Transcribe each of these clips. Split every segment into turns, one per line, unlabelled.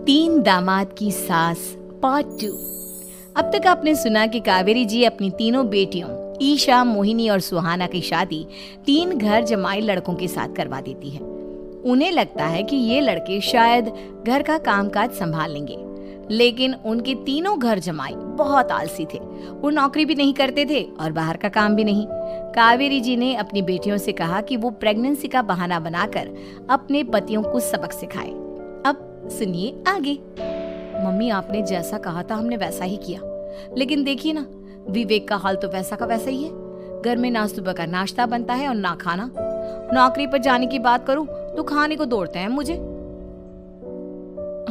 तीन दामाद की सास पार्ट 2। अब तक आपने सुना कि कावेरी जी अपनी तीनों बेटियों ईशा, मोहिनी और सुहाना की शादी तीन घर जमाई लड़कों के साथ करवा देती है। उन्हें लगता है कि ये लड़के शायद घर का कामकाज संभाल लेंगे, लेकिन उनके तीनों घर जमाई बहुत आलसी थे। वो नौकरी भी नहीं करते थे और बाहर का काम भी नहीं। कावेरी जी ने अपनी बेटियों से कहा कि वो प्रेगनेंसी का बहाना बनाकर अपने पतियों को सबक सिखाए। अब सुनिए आगे। मम्मी, आपने जैसा कहा था हमने वैसा ही किया, लेकिन देखिए ना, विवेक का हाल तो वैसा का वैसा ही है। घर में ना सुबह का नाश्ता बनता है और ना खाना। नौकरी पर जाने की बात करूं तो खाने को दौड़ते हैं मुझे।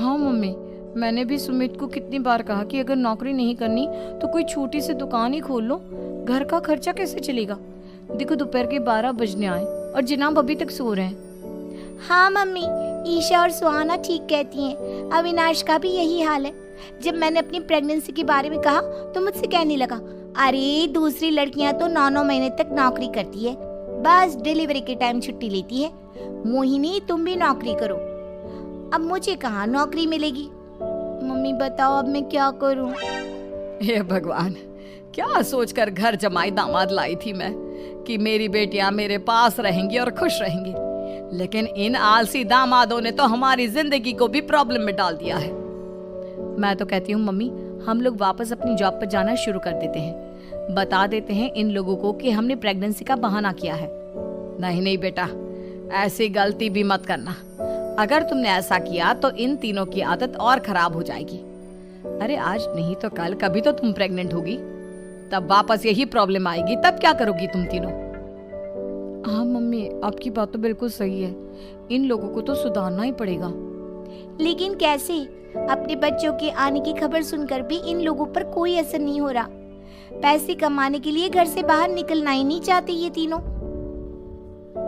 हाँ मम्मी, मैंने भी सुमित को कितनी बार कहा कि अगर नौकरी नहीं करनी तो कोई छोटी सी दुकान ही खोल लो। घर का खर्चा कैसे चलेगा? देखो दोपहर के 12 बजने आए और जिनाब अभी तक सो रहे हैं।
हाँ मम्मी, ईशा और सुहाना ठीक कहती हैं। अविनाश का भी यही हाल है। जब मैंने अपनी प्रेगनेंसी के बारे में कहा तो मुझसे कहने लगा, अरे दूसरी लड़कियां तो 9-9 महीने तक नौकरी करती है, बस डिलीवरी के टाइम छुट्टी लेती है। मोहिनी, तुम भी नौकरी करो। अब मुझे कहाँ नौकरी मिलेगी? मम्मी बताओ, अब मैं क्या करूं?
हे भगवान, क्या सोचकर घर जमाई दामाद लाई थी मैं कि मेरी बेटियां मेरे पास रहेंगी और खुश रहेंगी, लेकिन इन आलसी दामादों ने तो हमारी जिंदगी को भी प्रॉब्लम में डाल दिया है। मैं तो कहती हूँ मम्मी, हम लोग वापस अपनी जॉब पर जाना शुरू कर देते हैं। बता देते हैं इन लोगों को कि हमने प्रेगनेंसी का बहाना किया है। नहीं नहीं बेटा, ऐसी गलती भी मत करना। अगर तुमने ऐसा किया तो इन तीनों की आदत और खराब हो जाएगी। अरे आज नहीं तो कल कभी तो तुम प्रेग्नेंट होगी, तब वापस यही प्रॉब्लम आएगी। तब क्या करोगी तुम तीनों? हाँ मम्मी, आपकी बात तो बिल्कुल सही है। इन लोगों को तो सुधारना ही पड़ेगा।
लेकिन कैसे? अपने बच्चों के आने की खबर सुनकर भी इन लोगों पर कोई असर नहीं हो रहा। पैसे कमाने के लिए घर से बाहर निकलना ही नहीं चाहते ये तीनों।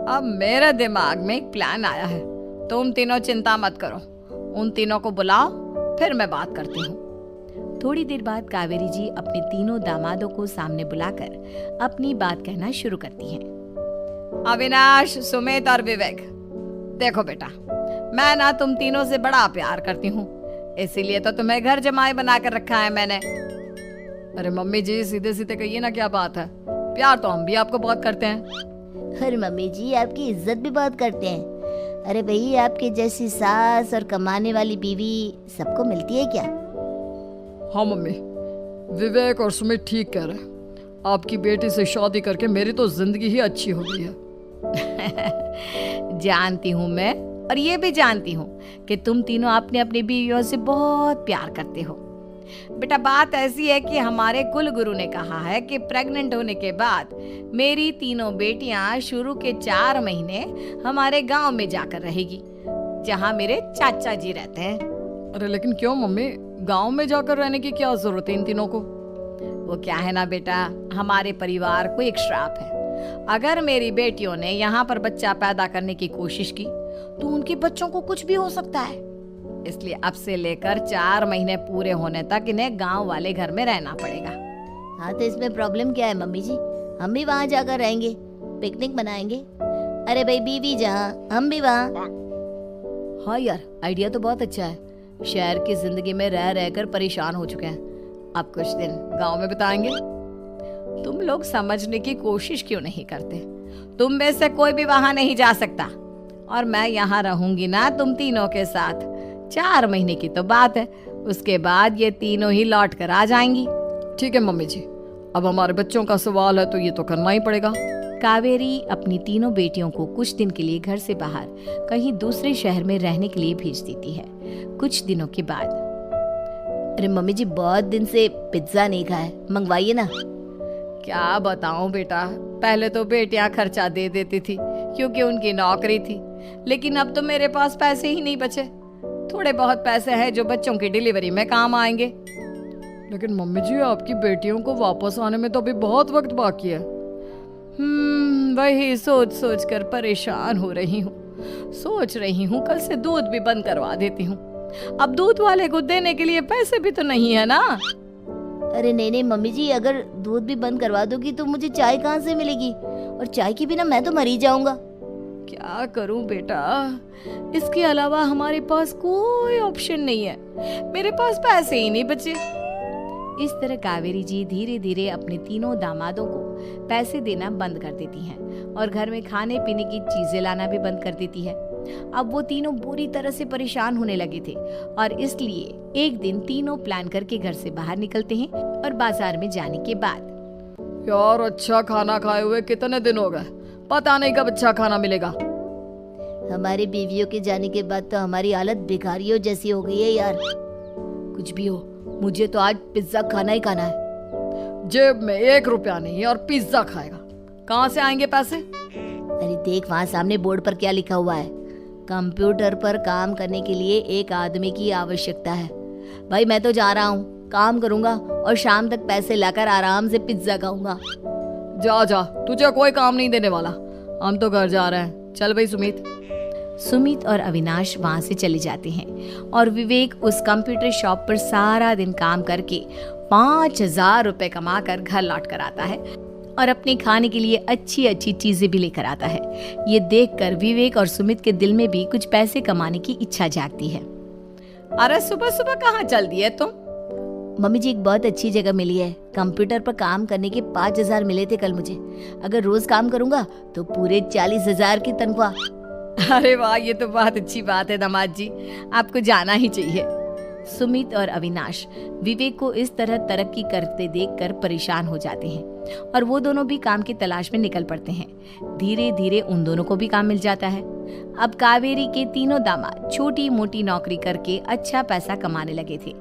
अब मेरे दिमाग में एक प्लान आया है। तुम तीनों चिंता मत करो, उन तीनों को बुलाओ, फिर मैं बात करती हूँ। थोड़ी देर बाद कावेरी जी अपने तीनों दामादों को सामने बुलाकर अपनी बात कहना शुरू करती हैं। अविनाश, सुमित और विवेक, देखो बेटा, मैं ना तुम तीनों से बड़ा प्यार करती हूँ, इसीलिए तो तुम्हें घर जमाई बना कर रखा है मैंने। अरे मम्मी जी, सीधे सीधे कहिए ना, क्या बात है? प्यार तो हम भी आपको बहुत करते हैं।
अरे मम्मी जी, आपकी इज्जत भी बहुत करते हैं। अरे भाई, आपके जैसी सास और कमाने वाली बीवी सबको मिलती है क्या?
हाँ मम्मी, विवेक और सुमित ठीक कह रहे हैं। आपकी बेटी से शादी करके मेरी तो जिंदगी ही अच्छी हो गई है।
जानती हूँ मैं, और ये भी जानती हूँ कि तुम तीनों अपने अपनी बीवियों से बहुत प्यार करते हो। बेटा, बात ऐसी है कि हमारे कुल गुरु ने कहा है कि प्रेग्नेंट होने के बाद मेरी तीनों बेटियां शुरू के 4 महीने हमारे गांव में जाकर रहेगी, जहां मेरे चाचा जी रहते हैं।
अरे लेकिन क्यों मम्मी, गांव में जाकर रहने की क्या जरूरत है इन तीनों को?
वो क्या है ना बेटा, हमारे परिवार को एक श्राप है। अगर मेरी बेटियों ने यहाँ पर बच्चा पैदा करने की कोशिश की तो उनके बच्चों को कुछ भी हो सकता है। इसलिए अब से लेकर 4 महीने पूरे होने तक इन्हें गांव वाले घर में रहना पड़ेगा।
हाँ, तो इसमें प्रॉब्लम क्या है मम्मी जी? हम भी वहाँ जाकर रहेंगे, पिकनिक मनाएंगे। अरे भाई, बीवी जहाँ हम भी वहाँ।
हाँ यार, आइडिया तो बहुत अच्छा है। शहर की जिंदगी में रह रहकर परेशान हो चुके हैं, अब कुछ दिन गांव में बिताएंगे। तुम लोग समझने की कोशिश क्यों नहीं करते? तुम में से कोई भी वहां नहीं जा सकता, और मैं यहाँ रहूंगी ना तुम तीनों के साथ। 4 महीने की तो बात है, उसके बाद ये तीनों ही लौट कर आ जाएंगी।
ठीक है मम्मी जी, अब हमारे बच्चों का सवाल है तो ये तो करना ही पड़ेगा।
कावेरी अपनी तीनों बेटियों को कुछ दिन के लिए घर से बाहर कहीं दूसरे शहर में रहने के लिए भेज देती है। कुछ दिनों के बाद,
अरे मम्मी जी, बहुत दिन से पिज्जा नहीं खाया, मंगवाइए ना।
क्या बताऊं बेटा, पहले तो बेटियां खर्चा दे देती थी क्योंकि उनकी नौकरी थी, लेकिन अब तो मेरे पास पैसे ही नहीं बचे। थोड़े बहुत पैसे हैं जो बच्चों की डिलीवरी में काम आएंगे।
लेकिन मम्मी जी, आपकी बेटियों को वापस आने में तो अभी बहुत वक्त बाकी है।
वही सोच सोच कर परेशान हो रही हूँ। सोच रही हूँ कल से दूध भी बंद करवा देती हूँ। अब दूध वाले को देने के लिए पैसे भी तो नहीं है ना।
अरे नहीं नहीं मम्मी जी, अगर दूध भी बंद करवा दोगी तो मुझे चाय कहाँ से मिलेगी? और चाय के बिना मैं तो मर ही जाऊंगा।
क्या करूं बेटा, इसके अलावा हमारे पास कोई ऑप्शन नहीं है, मेरे पास पैसे ही नहीं बचे। इस तरह कावेरी जी धीरे धीरे अपने तीनों दामादों को पैसे देना बंद कर देती हैं और घर में खाने पीने की चीजें लाना भी बंद कर देती है। अब वो तीनों बुरी तरह से परेशान होने लगे थे और इसलिए एक दिन तीनों प्लान करके घर से बाहर निकलते हैं और बाजार में जाने के बाद,
यार अच्छा खाना खाए हुए कितने दिन हो गए, पता नहीं कब अच्छा खाना मिलेगा।
हमारी बीवियों के जाने के बाद तो हमारी हालत भिखारियों जैसी हो गई है यार।
कुछ भी हो, मुझे तो आज पिज्जा खाना ही खाना है।
जेब में 1 रुपया नहीं है और पिज्जा खाएगा, कहाँ से आएंगे पैसे?
अरे देख वहाँ सामने बोर्ड पर क्या लिखा हुआ है, कंप्यूटर पर काम करने के लिए एक आदमी की आवश्यकता है। भाई मैं तो जा रहा हूँ, काम करूँगा और शाम तक पैसे लाकर आराम से पिज्जा खाऊंगा।
जा जा, तुझे कोई काम नहीं देने वाला, हम तो घर जा रहे हैं। चल भाई सुमित।
सुमित और अविनाश वहां से चले जाते हैं और विवेक उस कंप्यूटर शॉप पर सारा दिन काम करके 5,000 रुपए कमा कर घर लौट कर आता है और अपने खाने के लिए अच्छी अच्छी चीजें भी लेकर आता है। ये देखकर विवेक और सुमित के दिल में भी कुछ पैसे कमाने की इच्छा जागती है। अरे सुबह सुबह कहाँ चल दिए तुम?
मम्मी जी एक बहुत अच्छी जगह मिली है, कंप्यूटर पर काम करने के 5,000 मिले थे कल मुझे। अगर रोज काम करूंगा तो पूरे 40,000 की तनख्वाह।
अरे वाह, ये तो बहुत अच्छी बात है दामाद जी, आपको जाना ही चाहिए। सुमित और अविनाश विवेक को इस तरह तरक्की करते देखकर परेशान हो जाते हैं और वो दोनों भी काम की तलाश में निकल पड़ते हैं। धीरे धीरे उन दोनों को भी काम मिल जाता है। अब कावेरी के तीनों दामाद छोटी मोटी नौकरी करके अच्छा पैसा कमाने लगे थे।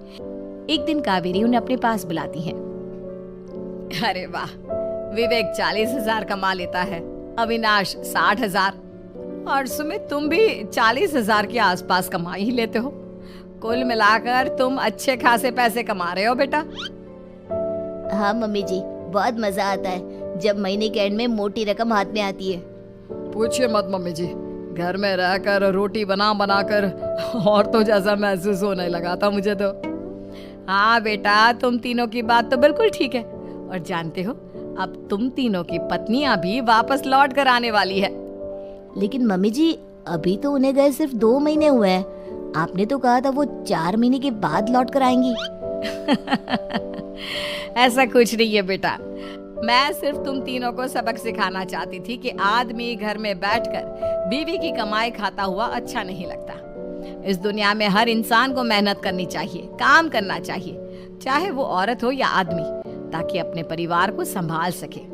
एक दिन कावेरी उन्हें अपने पास बुलाती है। अरे वाह, विवेक 40,000 कमा लेता है, अविनाश 60,000 और सुमित तुम भी 40,000 के आसपास कमा ही लेते हो। कुल मिलाकर तुम अच्छे खासे पैसे कमा रहे हो बेटा।
हाँ मम्मी जी, बहुत मजा आता है जब महीने के एंड में मोटी रकम हाथ में आती है।
पूछिए मत मम्मी जी, घर में रहकर रोटी बना बनाकर और तो जैसा महसूस होने लगा था मुझे तो।
हाँ बेटा, तुम तीनों की बात तो बिल्कुल ठीक है और जानते हो अब तुम तीनों की पत्नियां भी वापस लौट कर आने वाली है।
लेकिन मम्मी जी अभी तो उन्हें गए सिर्फ 2 महीने हुए हैं, आपने तो कहा था वो 4 महीने के बाद लौट कर आएंगी।
ऐसा कुछ नहीं है बेटा, मैं सिर्फ तुम तीनों को सबक सिखाना चाहती थी कि आदमी घर में बैठकर बीवी की कमाई खाता हुआ अच्छा नहीं लगता। इस दुनिया में हर इंसान को मेहनत करनी चाहिए, काम करना चाहिए, चाहे वो औरत हो या आदमी, ताकि अपने परिवार को संभाल सके।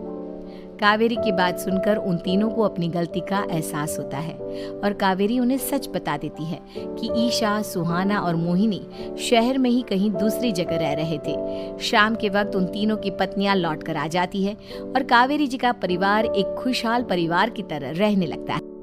कावेरी की बात सुनकर उन तीनों को अपनी गलती का एहसास होता है और कावेरी उन्हें सच बता देती है कि ईशा, सुहाना और मोहिनी शहर में ही कहीं दूसरी जगह रह रहे थे। शाम के वक्त उन तीनों की पत्नियां लौट कर आ जाती है और कावेरी जी का परिवार एक खुशहाल परिवार की तरह रहने लगता है।